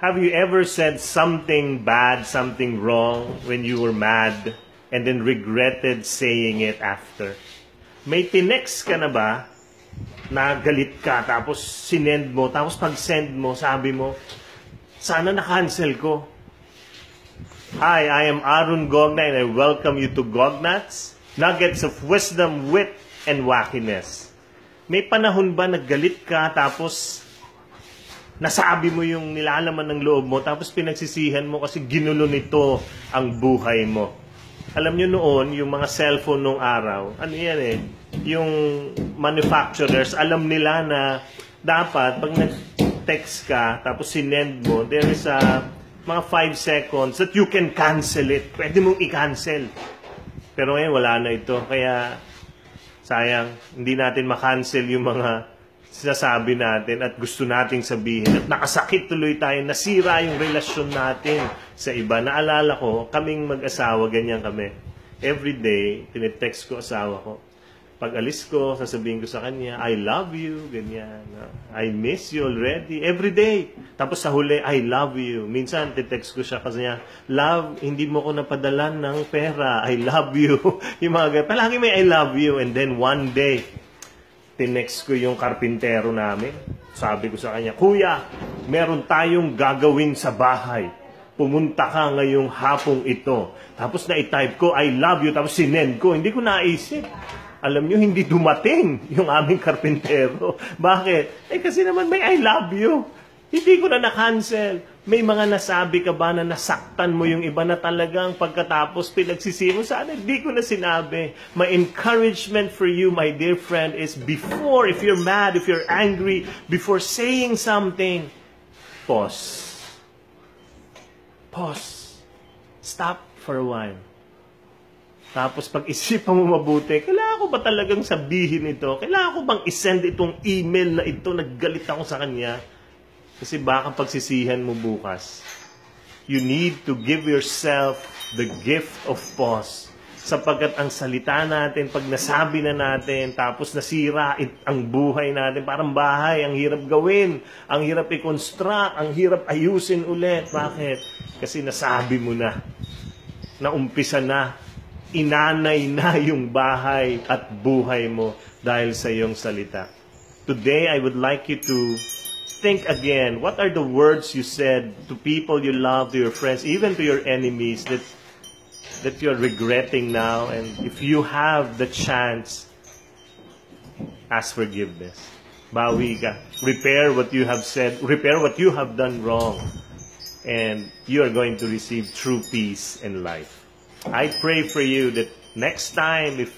Have you ever said something bad, something wrong when you were mad and then regretted saying it after? May tinext ka na ba na galit ka tapos sinend mo, tapos pag-send mo, sabi mo, sana na-cancel ko. Hi, I am Arun Gogna and I welcome you to Gognats, Nuggets of Wisdom, Wit, and Wackiness. May panahon ba naggalit ka tapos nasabi mo yung nilalaman ng loob mo tapos pinagsisihan mo kasi ginulo nito ang buhay mo? Alam nyo noon, yung mga cellphone nung araw, ano yan eh, yung manufacturers, alam nila na dapat pag nag-text ka tapos sinend mo, there is a mga 5 seconds that you can cancel it. Pwede mong i-cancel. Pero ngayon, wala na ito. Kaya, sayang, hindi natin ma-cancel yung mga sinasabi natin at gusto nating sabihin. At nakasakit tuloy tayo, nasira yung relasyon natin sa iba. Naalala ko, kaming mag-asawa, ganyan kami. Every day, tinetext ko asawa ko. Pag alis ko, sasabihin ko sa kanya, I love you, ganyan. I miss you already. Every day. Tapos sa huli, I love you. Minsan, titext ko siya kasi niya, love, hindi mo ko napadalan ng pera. I love you. Yung mga ganyan. Palagi may I love you. And then one day, tinext ko yung karpintero namin. Sabi ko sa kanya, Kuya, meron tayong gagawin sa bahay. Pumunta ka ngayong hapong ito. Tapos na-type ko, I love you. Tapos sinend ko. Hindi ko naisip. Alam nyo, hindi dumating yung aming karpintero. Bakit? Kasi naman may I love you. Hindi ko na na-cancel. May mga nasabi ka ba na nasaktan mo yung iba na talagang pagkatapos pinagsisi mo? Sana hindi ko na sinabi. My encouragement for you, my dear friend, is before, if you're mad, if you're angry, before saying something, pause. Pause. Stop for a while. Tapos pag-isipan mo mabuti, kailangan ko ba talagang sabihin ito? Kailangan ko bang isend itong email na ito, naggalit ako sa kanya? Kasi baka pagsisihan mo bukas. You need to give yourself the gift of pause. Sapagkat ang salita natin, pag nasabi na natin, tapos nasira ang buhay natin, parang bahay, ang hirap gawin, ang hirap i-construct, ang hirap ayusin ulit. Bakit? Kasi nasabi mo na, naumpisa na, inanay na yung bahay at buhay mo dahil sa iyong salita. Today, I would like you to think again, what are the words you said to people you love, to your friends, even to your enemies that you're regretting now? And if you have the chance, ask forgiveness. Bawi ka. Repair what you have said. Repair what you have done wrong. And you are going to receive true peace and life. I pray for you that next time, if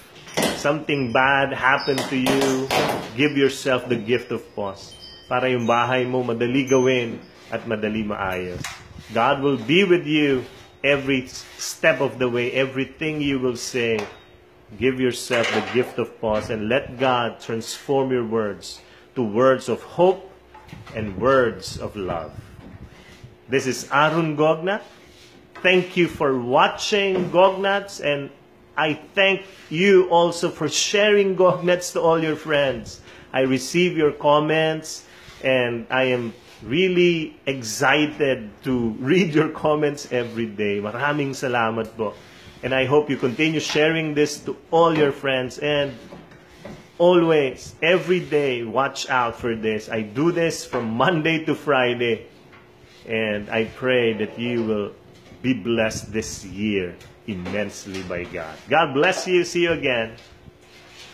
something bad happened to you, give yourself the gift of pause. Para yung bahay mo madali gawin at madali maayos. God will be with you every step of the way, everything you will say. Give yourself the gift of pause and let God transform your words to words of hope and words of love. This is Arun Gogna. Thank you for watching Gognats, and I thank you also for sharing Gognats to all your friends. I receive your comments, and I am really excited to read your comments every day. Maraming salamat po. And I hope you continue sharing this to all your friends, and always, every day, watch out for this. I do this from Monday to Friday, and I pray that you will be blessed this year immensely by God. God bless you. See you again.